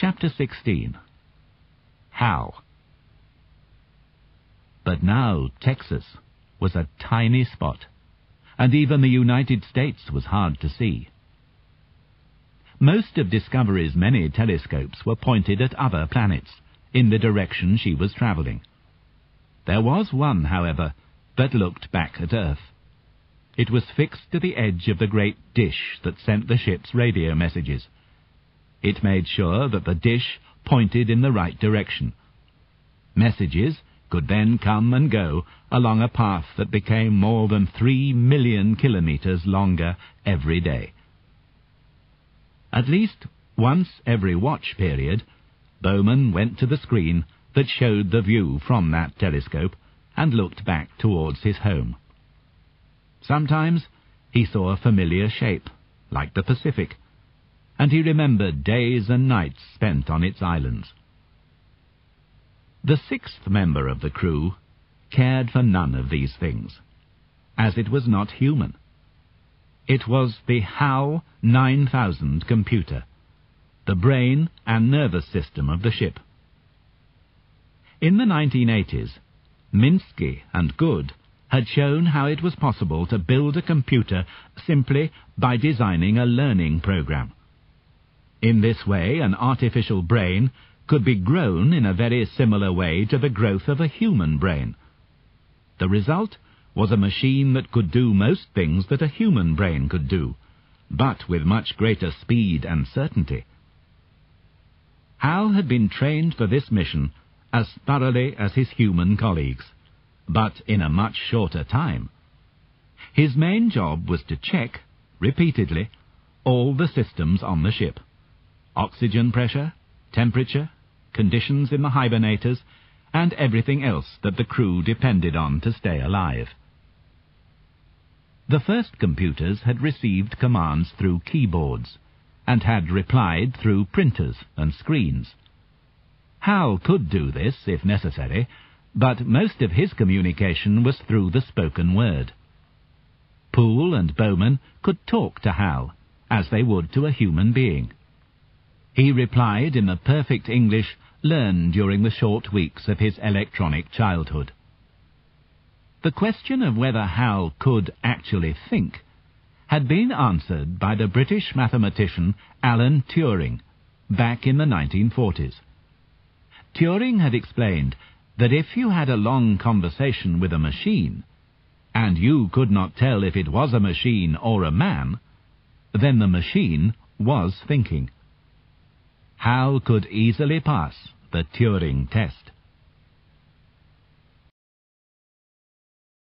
Chapter 16. How? But now Texas was a tiny spot, and even the United States was hard to see. Most of Discovery's many telescopes were pointed at other planets, in the direction she was travelling. There was one, however, that looked back at Earth. It was fixed to the edge of the great dish that sent the ship's radio messages. It made sure that the dish pointed in the right direction. Messages could then come and go along a path that became more than 3 million kilometers longer every day. At least once every watch period, Bowman went to the screen that showed the view from that telescope and looked back towards his home. Sometimes he saw a familiar shape, like the Pacific, and he remembered days and nights spent on its islands. The sixth member of the crew cared for none of these things, as it was not human. It was the HAL 9000 computer, the brain and nervous system of the ship. In the 1980s, Minsky and Good had shown how it was possible to build a computer simply by designing a learning program. In this way, an artificial brain could be grown in a very similar way to the growth of a human brain. The result was a machine that could do most things that a human brain could do, but with much greater speed and certainty. Hal had been trained for this mission as thoroughly as his human colleagues, but in a much shorter time. His main job was to check, repeatedly, all the systems on the ship: oxygen pressure, temperature, conditions in the hibernators, and everything else that the crew depended on to stay alive. The first computers had received commands through keyboards, and had replied through printers and screens. Hal could do this if necessary, but most of his communication was through the spoken word. Poole and Bowman could talk to Hal, as they would to a human being. He replied in the perfect English learned during the short weeks of his electronic childhood. The question of whether Hal could actually think had been answered by the British mathematician Alan Turing back in the 1940s. Turing had explained that if you had a long conversation with a machine, and you could not tell if it was a machine or a man, then the machine was thinking. Hal could easily pass the Turing test.